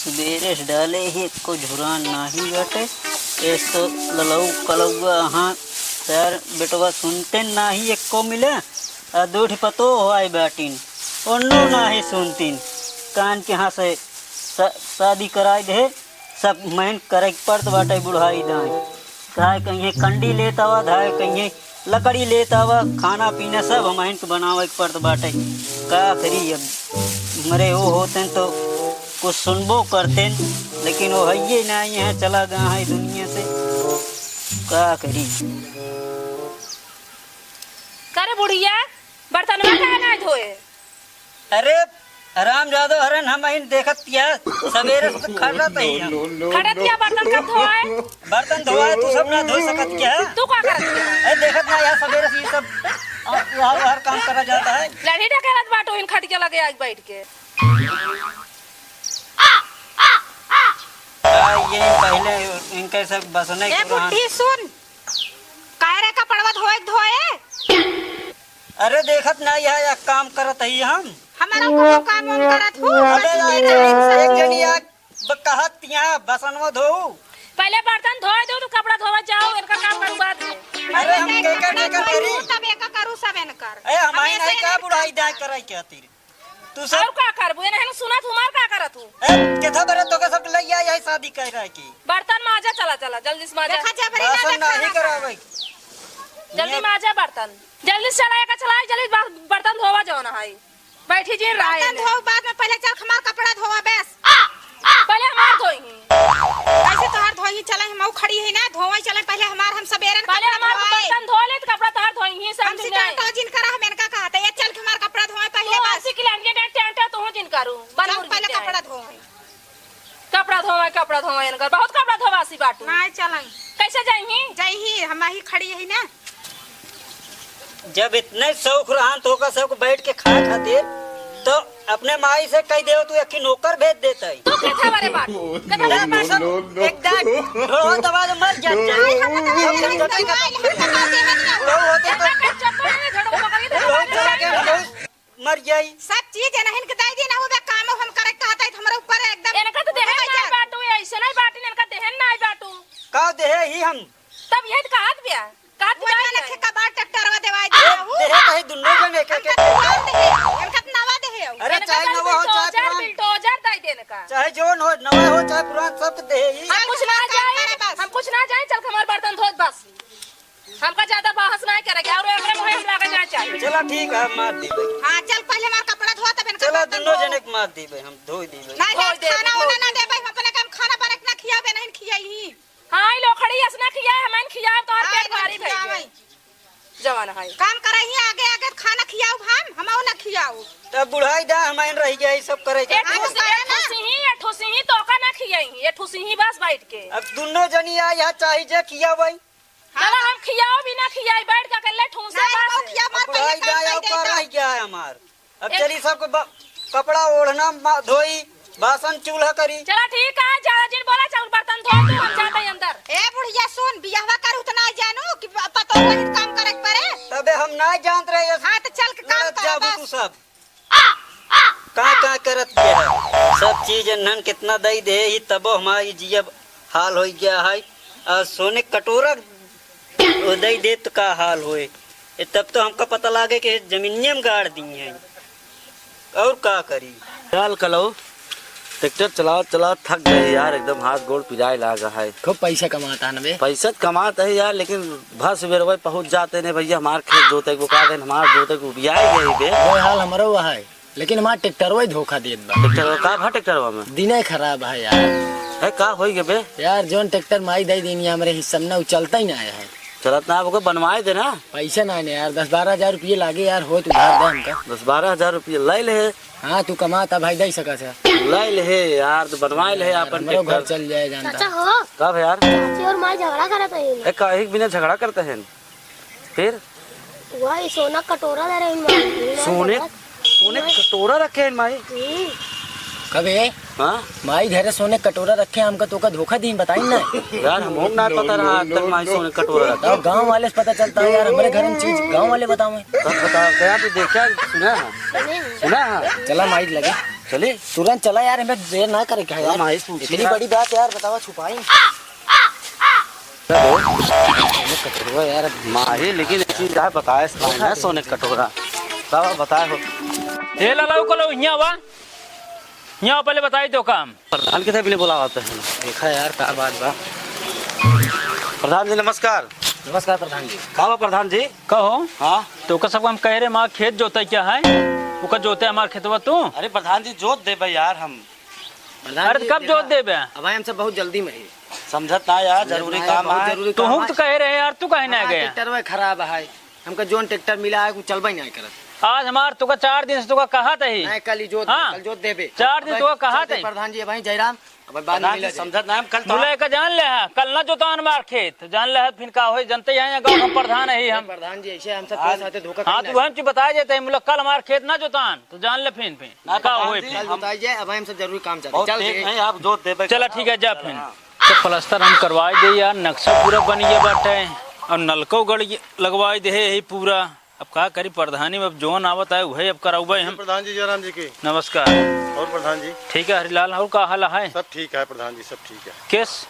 सवेरे डाले ही को झुरान नहीं बटे इस तो ललऊ कलौआ हाँ सर बेटवा सुनते नहीं एक को मिले दूठ पतो हो आई बैटिन उन्नो नहीं सुनतीन कान के यहाँ से शादी कराई दे सब मैन करे पड़त बाटे बुढ़ाई दाई धाय कहीं कंडी लेता हुआ धाय कहीं लकड़ी लेता हुआ खाना पीना सब हमारे को बनावे पड़त बाटे का करी अब मरे वो होते तो कुछ सुनबो करते लेकिन वो है ये नहीं है चला गया है दुनिया से का करी करे बुढ़िया बर्तन में का ना धोए। अरे आराम जादो हरन हम इन देखत किया सवेरे से खड़त है खड़त या बर्तन कब धोए बर्तन धोए तू सब ना धो सकत क्या तू का करत ए देखत ना यार सवेरे से ये सब हर काम करा जाता है लड़ी डकरत बाटो इन खटिया लगे आज बैठ के ये पहले इनके सब बसने ए बुढ़ी सुन कायरे का पड़वा धोए अरे देखत ना यह काम करत है हम हमारा को काम हम करत हूं एक जनी कहत यहाँ बसनवा धो पहले बर्तन धोए दो तो कपड़ा धोवा जाओ इनका काम करू बाद में अरे हम के करी तब एक करू सब इन कर ए हमारी नहीं का बुढ़ाई दाई कराई क्या तीर तू सब का करबो एने सुना तुम्हार का करत हूं ए केथा बरे तो के सब लइया यही शादी कर रहा की बर्तन माजा चला जल्दी से माजा देखा जा बरी बर्तन नहीं करावे जल्दी माजा बर्तन जल्दी से चलाएगा चलाए जल्दी बर्तन धोवा जाओ ना हाई बैठी जी रहा है धो बाद में पहले चल हमार कपड़ा धोवा बस पहले हमार धोई ऐसे तोहार धोई चले हम खड़ी है ना धोवा चले पहले हमार हम सबेरे पहले हमार बर्तन धो ले तो कपड़ा तोहार धोई ही सब दिन तो जिन करा हम इनका कहते ये चल हमार कपड़ा धोए पहले बस ऐसे किलांगे टेंट तो जिन करू बन पहले कपड़ा धोए इनका बहुत कपड़ा धोवासी बाटू नहीं चलन कैसे जाई हम ही खड़ी है ना जब इतने शौक रहन तो का सब बैठ के खा खातिर तो अपने माई से कह देओ तू एक नौकर भेज देता है तू कैसा बारे बात एकदम ढोल दबा दे मर मर जाई सब चीज नहीं के दाई दी ना होबे काम हम करे कहता है हमरा ऊपर एकदम इनका तो देहन ना बाटू ऐसे नहीं बाटी इनका देहन ना बाटू का देहे ही हम तब ये कहत बिया कहत बिया ना के कबाड़ ट्रैक्टरवा देवाई देहे कहीं दुन्नो जन एक एक इनका नवा देहे अरे चाहे नवा हो चाहे पुराना बिल्डोजर दाई देने का चाहे जोन हो नवा हो चाहे पुराना सब देहे ही हम कुछ ना जाए चल हमारे बर्तन धोत बस हमका ज्यादा बहस नहीं करेंगे और एकरे में हम लागे जाए चाहिए चला ठीक है मार दी हां चल पहले हमार कपड़ा धो तब इनका चला दुन्नो जने के मार दी हम धोई दी नहीं खाना वाला ना देबे हम अपने काम खाना बना के ना खियाबे नहीं खियाई हां ई लोखड़ी असना खिया हमन खिया तो हर पेट भारी भई जवान है काम करही आगे आगे खाना खियाऊ हमऊ ना खियाऊ तब बुढ़ाई दा हमाइन रह गई सब करे ठुसी ही तो का ना खियाई ये ठुसी ही बस बैठ के अब दोनों जनी आ यहां चाहिए जे खिया भाई चला हम खियाओ बिना खियाई बैठ के ले ठूसे बस खिया मत बुढ़ाई दा या कर रह गया है हमार अब चली सब कपड़ा ओढ़ना धोई बासन चूल्हा करी चला ठीक है ज्यादा दिन बोला चल बर्तन धो तू हम जाते हैं अंदर ए बुढ़िया सुन बियाहवा कर उतना जानू कि पतो नहीं काम करे पड़े तबे हम नहीं जानत रहे हां तो चल के काम कर बस तू सब का करत है सब चीज नन कितना दई दे ही तबो हमारी जिया हाल हो गया है और सोने कटोरा दई दे तो का हाल होए तब तो हमका पता लागे कि जमीनिये में गाड़ दी है और का करी चल कलो ट्रैक्टर चला थक गए यार एकदम हाथ गोड़ पिजाए लगा है खूब पैसा कमाता है ना पैसा कमाता है यार लेकिन भस बेरवे पहुंच जाते ने भैया हमार खेत जोते को का दिन हमार जोते को बियाए गए बे वो हाल हमारा हुआ है लेकिन हमार ट्रैक्टरवा ही धोखा दिए बा ट्रैक्टर का भा ट्रैक्टरवा में दिने खराब है यार है का होई गे बे यार जोन ट्रैक्टर माई दई देनी हमरे हिस्सा में चलता ही ना आया है चलत ना आपको बनवाए दे ना पैसा ना यार 10-12 हजार रुपये लागे यार हो तू उधार दे हमका 10-12 हजार रुपये ले ले हाँ तू कमाता भाई दे सका से ले ले यार तो बनवाए ले अपन घर चल जाए जानता हो कब यार चाची और माँ झगड़ा करते हैं एक बिना झगड़ा करते हैं फिर वही सोना कटोरा दे रहे हैं सोने कटोरा रखे हैं माई कबे हाँ माई घर सोने कटोरा रखे हमका तो का धोखा दी बताई ना यार हम ना पता रहा तक माई सोने कटोरा रखा तो गांव वाले से पता चलता है यार हमारे घर में चीज गांव वाले बताओ तब बता क्या तू देखा सुना है चला माई लगे चलिए तुरंत चला यार, हमें देर ना करे क्या यार। माई पूछी इतनी यार। बड़ी बात यार, बताओ छुपाई कटोरा यार। माही लेकिन एक चीज यार बताए ना, सोने का कटोरा सब बताए हो। हे ललाऊ कलो यहाँ वा, यहाँ पहले बताई दो काम। प्रधान के भी बोला होते हैं। देखा यार क्या बात बा। प्रधान जी नमस्कार। नमस्कार प्रधान जी। का बा प्रधान जी? कहो हाँ तो का सब हम कह रहे माँ खेत जोते क्या है, वो जोते हमारे खेतवा तू। अरे प्रधान जी जोत दे भाई यार हम। अरे कब जोत दे बे? अब हमसे बहुत जल्दी में है। समझत ना यार, जरूरी काम है। जरूरी तू हम तो कह रहे यार, तू कहे ना गया। ट्रैक्टर में खराब है, हमका जोन ट्रैक्टर मिला है वो चलबा नहीं करत। आज हमार तुका 4 दिन से तुका कहा था ही। नहीं कल ही जोत, हाँ। कल जोत देबे। 4 दिन तुका कहा था। प्रधान जी भाई जयराम अब बाद में प्रधान मिला जी समझत ना हम कल तो मुले का जान ले है, कल ना जोतान मार खेत जान ले है, फिर का हो जानते हैं गाँव हम प्रधान है हम। प्रधान जी ऐसे हमसे कोई साथे धोखा हाँ तू हम चीज बताए जाते हैं, मुला कल हमार खेत ना जोतान तो जान ले फिर ना का प्रधान होए जी, फिर। कल बताई जाए। अब हमसे जरूरी काम बहुत चल तेज नहीं, आप जोत दे। चला ठीक है जा फिर। तो प्लास्टर हम करवाए दे यार, नक्शा पूरा बन गया बाटे और नलको गड़ी लगवाए दे है पूरा। अब का करी प्रधानी में अब जोन आवत है वही अब कराऊबे हम। प्रधान जी जयराम जी की नमस्कार। और प्रधान जी ठीक है हरिलाल, और का हाल है? सब ठीक है प्रधान जी, सब ठीक है। केस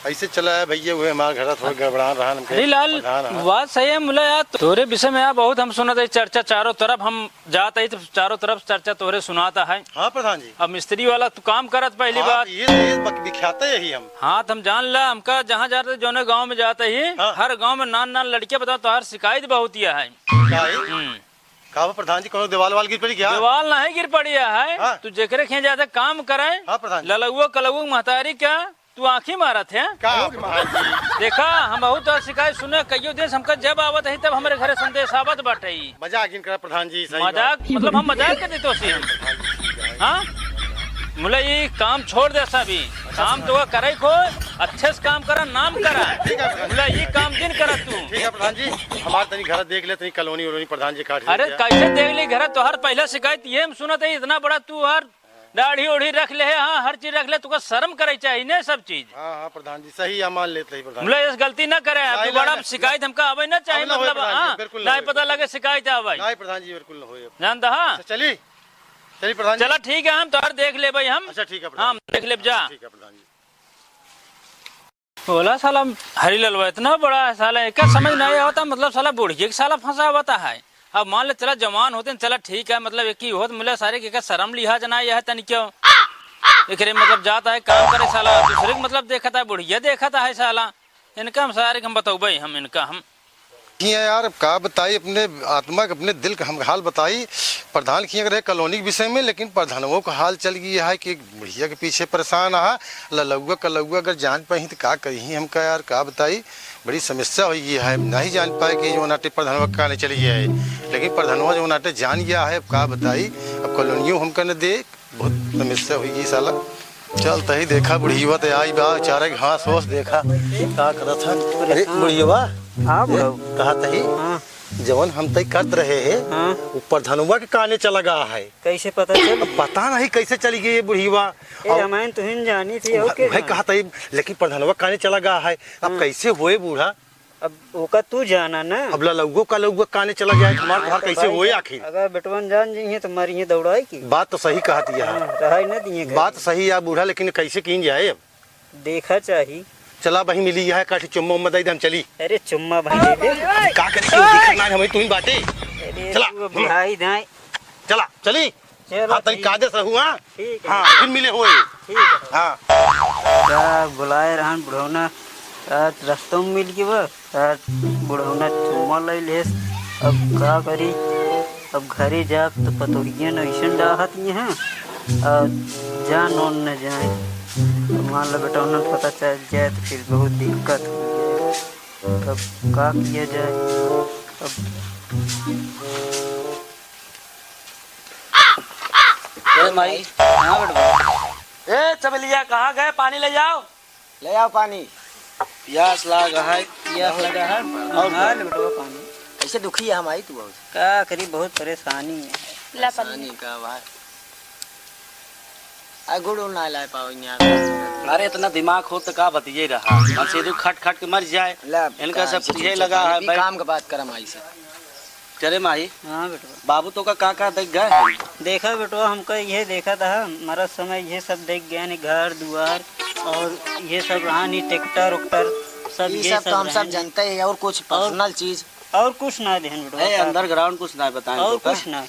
ऐसे चला है भैया, हुए हमारे घर थोड़ा गड़बड़ा रहा हमके हरिलाल प्रधान है। बात सही है मुला यार, तोरे विषय में यार बहुत हम सुना था चर्चा, चारों तरफ हम जाते ही तो चारों तरफ चर्चा तोरे सुनाता है। हाँ प्रधान जी। अब मिस्त्री वाला तू काम करत पहली हाँ, बात। ये विख्यात है यही हम। हाँ तो हम जान ला, हमका जहाँ जाते जो गाँव में जाते ही हाँ। हर गाँव में नान नान लड़के बताओ तो हर शिकायत बहुत ही है। क्या है? कहा प्रधान जी कोनो दीवाल वाल गिर पड़ी क्या? दीवाल नहीं गिर पड़िया है। हाँ। तू जेकरे खे जाते काम करे हाँ प्रधान जी। ललुआ कलुआ महतारी क्या तू आँखी मारत है। क्या प्रधान जी? देखा हम बहुत शिकायत सुने, कईयो दिन हमका जब आवत है तब हमारे घरे संदेश आवत बाटे ही। मजाक गिन करा प्रधान जी, सही मजाक मतलब हम मजाक कर देते हम। हाँ मुला ये काम छोड़ दे सभी काम तो करे खो, अच्छे से काम करा, नाम करा। ठीक है प्रधान जी। मुला ये काम दिन करा तू। ठीक है प्रधान जी, हमारे तनी घर देख ले, तनी कॉलोनी वलोनी प्रधान जी काट अरे कैसे देख ली घर, तो हर पहला शिकायत ये हम सुना था इतना बड़ा तू हर दाढ़ी ओढ़ी रख ले है। हाँ हर चीज रख ले, तुका शर्म करे चाहिए ना सब चीज। हाँ हाँ प्रधान जी सही है, मान लेते ही प्रधान मुला इस गलती ना करे, नहीं, तू बड़ा नहीं, शिकायत हमका आवे ना चाहिए, अब ना होए मतलब प्रधान जी, हाँ बिल्कुल ना नहीं होए। पता लगे शिकायत आवे। नहीं प्रधान जी बिल्कुल न होए। जानता हाँ चलिए चलिए प्रधान जी। चला ठीक है, हम तो हर देख ले भाई हम। अच्छा ठीक है हाँ प्रधान देख ले जा। ठीक है प्रधान जी। बोला साला हरिलाल इतना बड़ा है साला, एक समझ नहीं आता, मतलब साला बुढ़िया के साला फंसा होता है। अब मान ले चला जवान होते हैं चला ठीक है, मतलब एक ही होत मिले सारे के शर्म लिहाज ना यह तनी क्यों एक मतलब जाता है काम करे साला, दूसरे के मतलब देखा था बुढ़िया देखा था है साला। इनका हम सारे हम बताओ भाई हम इनका हम किया यार का बताई, अपने आत्मा के अपने दिल का हम हाल बताई। प्रधान किया रहे कॉलोनी के विषय में, लेकिन प्रधानों का हाल चल गया है कि बुढ़िया के पीछे परेशान आ ललुआ कलुआ अगर जान पाई तो का कही हमका यार का बताई, बड़ी समस्या हुई है। नहीं जान पाए कि जो नाटे प्रधानवा का नहीं चली गया है, लेकिन प्रधानवा जो नाटे जान गया है, अब का बताई। अब कॉलोनियों हमका न दे, बहुत समस्या हुई साला। चलता ही देखा बुढ़िया तो आई बा चारे घास होश देखा का करत है। अरे बुढ़िया हाँ कहा तही हाँ जवन हम तय करत रहे हैं हाँ ऊपर धनुआ के काने चला गया है। कैसे पता चल? अब पता नहीं कैसे चली गई ये बुढ़ीवा। ए रामायण तुहिन जानी थी और के भाई कहा तही, लेकिन प्रधानवा काने चला गया है। अब कैसे हुए बूढ़ा? अब ओका तू जाना ना। अब ललुआ का लउआ काने चला गया है, हमारे घर कैसे हुए आखिर? अगर बेटवन जान जी तो मारी ये दौड़ाई की बात तो सही कहा दिया है, रहाई ना दिए घर। बात सही है बूढ़ा, लेकिन कैसे कीन जाए? अब देखा चाहिए। चला भाई मिली है काठी चुम्मा उम्मा दे हम चली। अरे चुम्मा भाई दे दे। का करे क्यों दिखना हमें तुम बाटे। अरे चला। तू भाई दाई चला चली। चलो हाँ तई ठीक कादे से हुआ। ठीक है हाँ फिर मिले हुए। ठीक है। हाँ क्या बुलाए रहन बुढ़ौना आज रास्तों में मिल गए आज बुढ़ौना चुम्मा ले लेस। अब का करी, अब घरे जा तो पतोहिया न ऐसा डाहत यहाँ और जान ओन न जाए तो मान लो बेटा उन्हें पता चल जाए तो फिर बहुत दिक्कत हो जाए। अब का किया जाए? अब माई हाँ बेटा ए चमेलिया कहाँ गए? पानी ले जाओ। ले आओ पानी। प्यास लगा है। प्यास लगा है और हाल बेटा पानी कैसे दुखी है हमारी तू बहुत? का करी, बहुत परेशानी है। ला पानी का भाई आ गुड़ ना ला पाओ यहाँ। अरे इतना दिमाग हो तो का बतिए रहा, मन से खट खट के मर जाए। इनका सब तुझे लगा है भाई। काम का बात करम आई से चले माही हाँ बेटवा। बाबू तो का देख गए। देखा बेटवा, हमको ये देखा था हमारा समय ये सब देख गया नहीं, घर दुआर और ये सब रहा नहीं, ट्रैक्टर उक्टर सब ये ये सब तो हम सब रहा जानते हैं, और कुछ पर्सनल चीज नहीं। और कुछ ना देहन बेटवा, अंडरग्राउंड कुछ ना बताएं और तो का? कुछ ना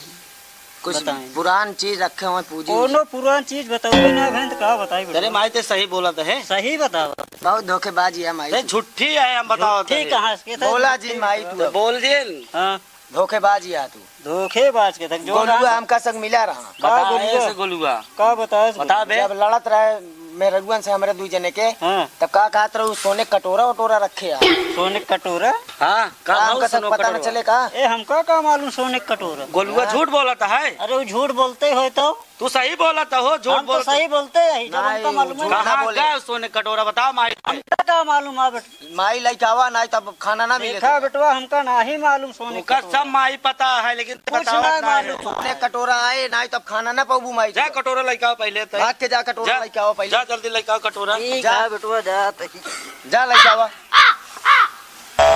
कुछ बताएं। पुरान चीज रखे हुए पूजी। कोनो पुरान चीज बताओगे ना बहन तो का बताई चले बेटवा। माही ते सही बोला है। सही बताओ। बहुत धोखेबाजी है माई। झूठी है हम बताओ ठीक कहाँ से था? बोला जी माई तू बोल दिए हाँ धोखेबाजी है तू। धोखेबाज के तक जो गोलुआ हमका संग मिला रहा। का गोलुआ का बताओ बता बे। जब लड़त रहे मैं रघुवन से हमारे 2 जने के, हाँ तब का कहत रहे सोने कटोरा वटोरा रखे यार। सोने का कटोरा। हाँ का हमका सब पता न चले का। ए हमका का मालूम सोने का कटोरा। गोलुआ झूठ बोला था है। अरे वो झूठ बोलते हो तो तू सही बोला था हो झूठ हम तो बोल सही बोलते हैं, जब नहीं, हमका मालूम है झूठ ना कहाँ बोले। गए सोने कटोरा बताओ माही। हमका का मालूम है बेटा। माई लइकावा नहीं तब खाना ना मिले। देखा बेटवा, हमका नहीं मालूम सोने का का सब माही पता है लेकिन कुछ बतावत नहीं ना है। मालूम। सोने कटोरा आए नहीं तब खाना ना पाबू माई। जा कटोरा लेके आओ पहले तो। भाग के जा कटोरा लेके आओ पहले। जा जल्दी लेके आओ कटोरा। ठीक जा। है बेटवा, जा तही। जा लेके आवा।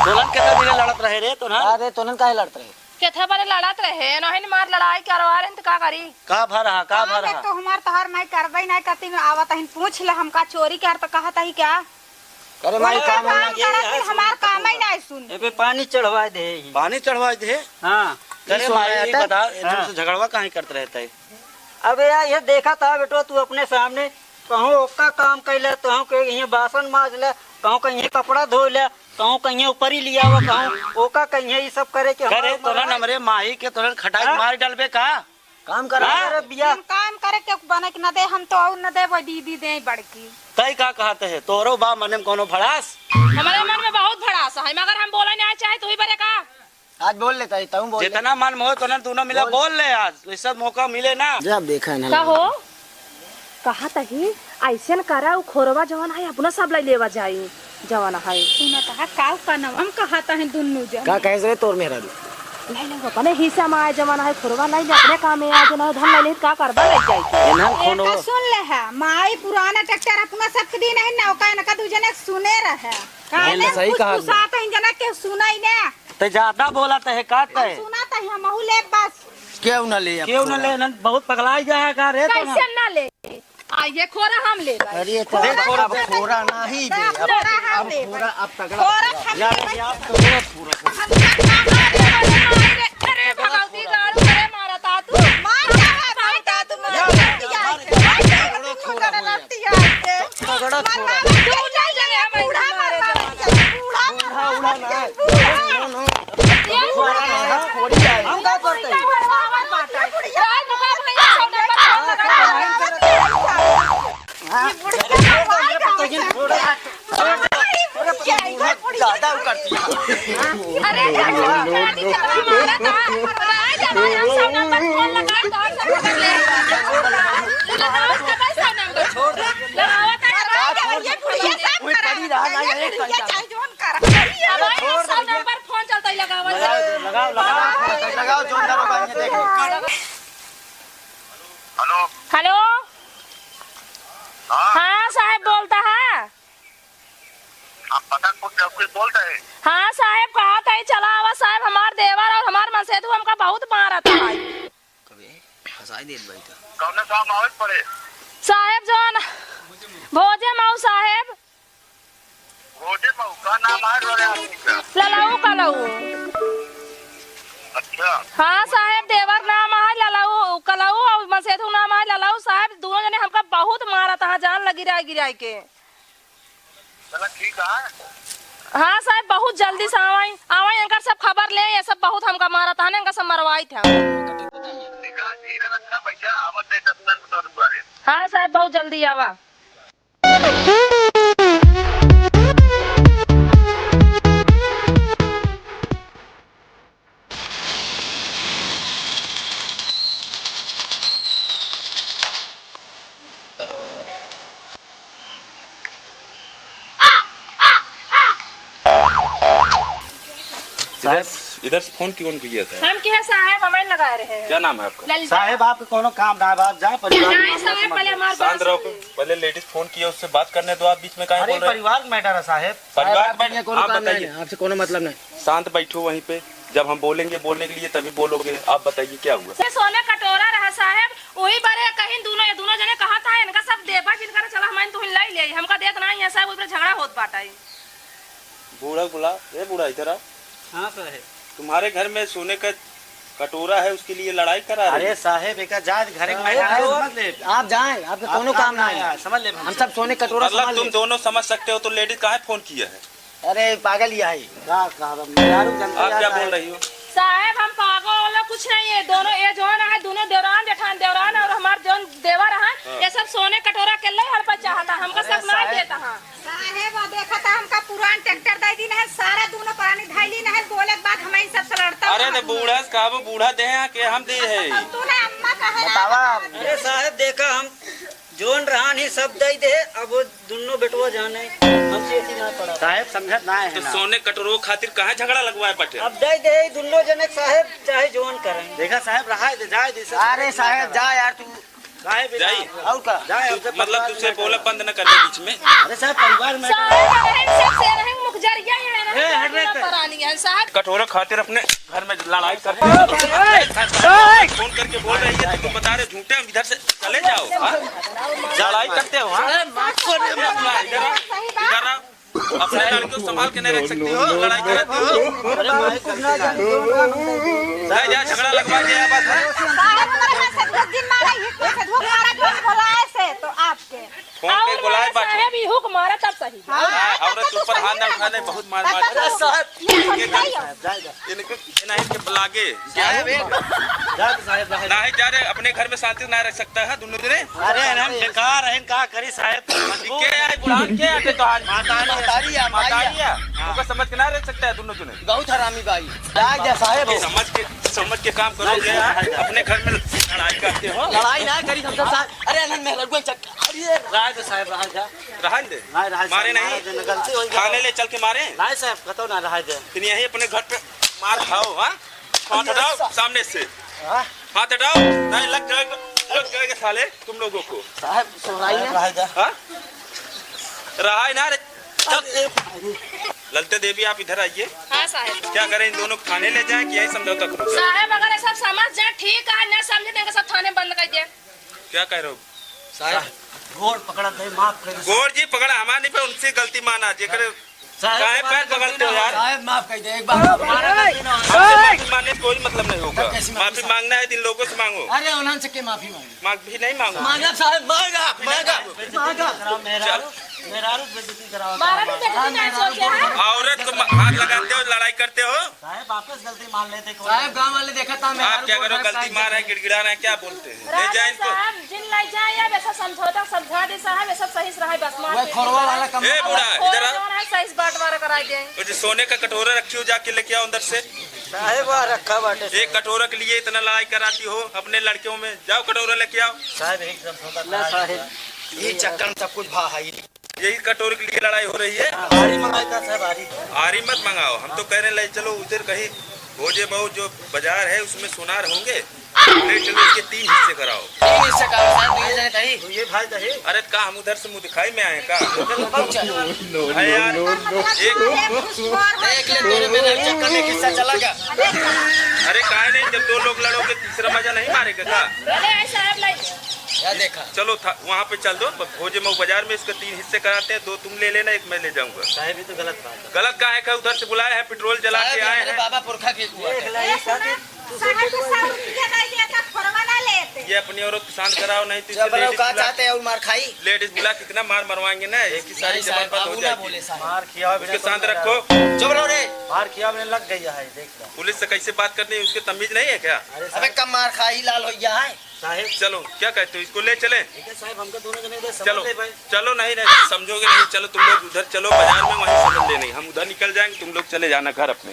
दोलन कितना दिन लड़त रहे रे तो ना। अरे तोनन काहे लड़त रहे। केथा बारे लड़त रहे नहिन मार लड़ाई करवा रहे तो का करी। का भरा का भरा। तो हमार तोहर माई करबई नहीं करती में आवत हन पूछ ले हमका चोरी कर तो कहत ही क्या। अरे माई काम काम ना करत ही हमार काम ही नहीं सुन। ए पे पानी चढ़वा दे। पानी चढ़वा दे। हाँ अरे सोना माही आटा? बता हाँ। तुमसे झगड़वा काहे करते रहता है। अबे यार ये देखा था बेटवा, तू अपने सामने कहूँ ओका काम कैला, कहूँ के यहाँ बासन माज ले, कहूँ कहीं कपड़ा धो ले, कहूँ कहीं ऊपर ही लिया हुआ, कहूँ ओका कहीं ये सब करे के करे तोरन हमरे माही के तोरन खटाई हाँ? मार डालबे का। काम कर। अरे बिया हम काम करे के बने के न दे, हम तो और न दे वो दीदी दे बड़की। तई का कहते है तोरो बा मने में कोनो भड़ास। हमारे मन में बहुत भड़ास है, मगर हम बोले नहीं चाहे तू ही बरे का। आज बोल लेता है तू बोल ले। जितना मन मोह तो दोनों मिला बोल ले आज वैसा मौका मिले ना। जब देखा का ना हो कहा तही ऐसन करा उ खोरवा जवान है अपना सब ले लेवा जाई जवान है। सुना कहा काऊ का नाम हम कहता है दुन्नु जन। का कहे रे तोर मेरा ले ले अपने हिस्सा में आए जवान है खोरवा नहीं ले अपने काम में आ जना धन ले ले का करबा ले जाई। इन्हां कोनो एक सुन ले है माई पुराना ट्रैक्टर अपना सब दिन है ना का न का दू जने सुने रहे। नहीं, सही कहा। कुछ साथ ही जना के सुनाई ना। ते ज्यादा बोला ते है का ते सुना त हम महू ले बस। क्यों ना ले क्यों न ले न बहुत पगलाई जाए का रे तो ना। कैसे ना ले आ ये खोरा हम ले गए। अरे तो अब खोरा नहीं दे अब खोरा अब तगड़ा अरे भगवती गाड़ू अरे मारा ता तू तगड़ा खोरा तू जा जने हम मारे खोरी जाए हम का करते हैं? ज्यादा करती है। फोन चलता लगावा लगाओ लगाओ लगाओ जोरदार होगा ये देखो। हेलो हाँ साहब बोलता है। पता कुछ बोलता है। हाँ साहब कहा था चला आवा साहब हमार देवर और हमार मनसेतु हमका बहुत मारा था फसाई दे भाई का कौन सा मावत पड़े साहब जोन भोजे माऊ साहब भोजे माऊ का नाम है रे आदमी का। ललाऊ कलाऊ। अच्छा हाँ साहब देवर नाम है ललाऊ कलाऊ और मनसेतु नाम है ललाऊ साहब दोनों जने हमका बहुत मारा था जान लगी गिराई के। चला ठीक है। हाँ साहब बहुत जल्दी से आवाई आवाई इनका सब खबर ले ये सब बहुत हमका मारा था इनका सब मरवाई था। हाँ साहब बहुत जल्दी आवा। इधर से फोन क्यों किया था? हम क्या साहब हमें लगा रहे हैं। क्या नाम है आपका? ललिता। साहेब आपके कोनो काम ना आप जाए परिवार नहीं साहब पहले हमारे शांत रहो। पास पहले लेडीज फोन किया उससे बात करने दो, आप बीच में काहे अरे बोल रहे हैं? परिवार मैटर है साहेब। परिवार आपसे में कोनो आप काम नहीं बताइए। है, आपसे कोनो मतलब नहीं। शांत बैठो वहीं पे। जब हम बोलेंगे बोलने के लिए तभी बोलोगे। आप बताइए क्या हुआ? से सोने कटोरा रहा साहब, वही बारे कहीं दोनों जने कहा था इनका सब देबा जिनका चला हम तुम ले ले हमका देत नहीं है साहब, ऊपर झगड़ा होत बाटा। बूढ़ा बुला, ये बूढ़ा इधर आ। हाँ साहेब। तुम्हारे घर में सोने का कटोरा है, उसके लिए लड़ाई करा रहे अरे साहेब एक जा घर में आप जाएं, आपके दोनों काम ना है, समझ ले। हम सब सोने कटोरा मतलब तुम दोनों समझ सकते हो तो लेडीज काहे फोन किया है? अरे पागल ही है। आप क्या बोल रही हो? साहब हम पागल वाला कुछ नहीं है, दोनों ये जो है दोनों देवरान जेठान देवरान और हमारे जो देवर है ये सब सोने कटोरा के ले हड़पा चाहता, हमका सब ना देता है। साहेब वो देखा था हमका पुरान ट्रैक्टर दे दी है, सारा दोनों पुरानी धैली है, बोले के बाद हम इन सब से लड़ता। अरे तो बूढ़ा का बूढ़ा दे हैं कि हम दे है? तूने अम्मा कहा बतावा। अरे साहब देखा हम जोन रहा नहीं सब दे दे, अब वो दोनों बेटवा जाने हमसे ऐसी ना पड़ा। साहेब समझत ना है तो ना। सोने कटोरों खातिर कहाँ झगड़ा लगवाए बटे? अब दे दे दोनों जने साहब, चाहे जोन करें। देखा साहेब रहा दे जाए दे। अरे साहब जा यार तू साहेब जाइए। और का जाए मतलब तुझसे बोला बंद न करने बीच में। अरे साहब परिवार में कटोरा खातिर अपने घर में लड़ाई करते हो, फोन करके बोल रही है तुम बता रहे झूठे, हम इधर से चले जाओ। लड़ाई करते हो? इधर आओ, अपने लड़के को संभाल के नहीं रख सकती हो, लड़ाई करते हो। जा झगड़ा लगवा दिया तो आपके फोन पे बुलाए बात हुक मारा तब सही। औरत ऊपर हाथ न उठाने, बहुत मार मार लागे ना है जा रहे अपने घर में शांति ना रख सकता है दोनों जने। अरे हम बेकार हैं का करी साहेब। के आए बुढ़ान के आते तो आज मातारिया उनको समझ के ना रह सकता है दोनों जने। बहुत हरामी भाई जा साहेब, समझ के काम करोगे, अपने घर में लड़ाई करते हो। लड़ाई ना करी हम सब साथ। अरे अनन में लगवा चक्कर। अरे राय दे साहेब रहा जा। रहा दे मारे नहीं, गलती हो खाने ले चल के मारे नहीं साहब कतो ना रहा दे। फिर यही अपने घर पे मार खाओ। हाँ हाथ हटाओ सामने से, हाथ हटाओ, नहीं लग जाएगा साले तुम लोगों को। साहब सोराई ना रहा जा। हाँ रहा है ना रे। ललते देवी आप इधर आइए। हाँ साहब। क्या करें, इन दोनों को थाने ले जाएं कि यही समझौता करो? साहब अगर सब समझ जाए ठीक है, न समझे देंगे सब थाने बंद कर दे। क्या कह रहे हो? साहब गोड़ पकड़ा दे, माफ कर। गोर जी पकड़ा हमारे नहीं पे, उनसे गलती माना जे करे। काहे पैर पकड़ते हो यार? साहब माफ कर दे एक बार। माफी मांगने से कोई मतलब नहीं होगा। माफी मांगना है इन लोगों से मांगो। अरे उन्होंने से माफी मांगी। माफी नहीं मांगो। मांगा साहब मांगा मेरा बेइज्जती कराओ। मारा तो बेइज्जती नहीं सोचे हैं। औरत को हाथ लगाते हो, लड़ाई करते हो। साहब वापस गलती मान लेते। साहब गांव वाले देखा था मैं। आप क्या करो, गलती मार है, गिड़गिड़ा रहे हैं, क्या बोलते हैं? ले जाए इनको। साहब जिन ले जाए या वैसा समझौता समझा दे साहब, ये सब सही से रहे बस मार। वो खोरवा वाला कम। ए बूढ़ा इधर आ। है सही बांटवारा कराई दे। वो जो सोने का कटोरा रखी हो जाके लेके आओ अंदर से। साहेब वहाँ रखा बाटे। एक कटोरा के लिए इतना लड़ाई कराती हो अपने लड़कियों में, जाओ कटोरा लेके आओ। साहब एकदम समझौता ना साहेब ये चक्कर में सब कुछ भा है। यही कटोरे के लिए लड़ाई हो रही है। आरी मंगाता साहब आरी। आरी मत मंगाओ, हम तो कह रहे ले चलो उधर कहीं भोजे बहु जो बाजार है उसमें सोनार होंगे, ले चलो इसके 3 हिस्से कराओ। 3 हिस्से का साहब दिए जाए तही। ये भाई दहे। अरे का हम उधर से मुंह दिखाई में आए का? है यार देख ले तेरे मेरे चक्कर में किस्सा चला गया। अरे काहे नहीं, जब 2 लोग लड़ोगे तीसरा मजा नहीं मारेगा का? ले साहब ले क्या देखा? चलो वहाँ पे चल दो, भोजे मऊ बाजार में इसके 3 हिस्से कराते हैं, 2 तुम ले लेना, 1 मैं ले जाऊंगा। साहब ये तो गलत बात है। गलत का है, उधर से बुलाए हैं, पेट्रोल जला के आए हैं। बाबा पुरखा के हुआ ये अपनी औरत को शांत कराओ, नहीं तो चाहते हैं और मार खाई। लेडीज बुला कितना मार मरवाएंगे ना, एक ही सारी जबान बंद हो जाएगी। मार किया उसके शांत रखो। चुप रहो रे। मार किया मैंने लग गई है देख लो। पुलिस से कैसे बात करनी है उसकी तमीज नहीं है क्या? अबे कम मार खाई लाल हो गया है। साहब चलो क्या कहते हो, इसको ले चले? ठीक है साहब, हमको दोनों जने इधर चलो समझ ले भाई। चलो नहीं नहीं समझोगे नहीं, चलो तुम लोग उधर चलो बाजार में, वहीं समझ लेने, हम उधर निकल जाएंगे, तुम लोग चले जाना घर अपने।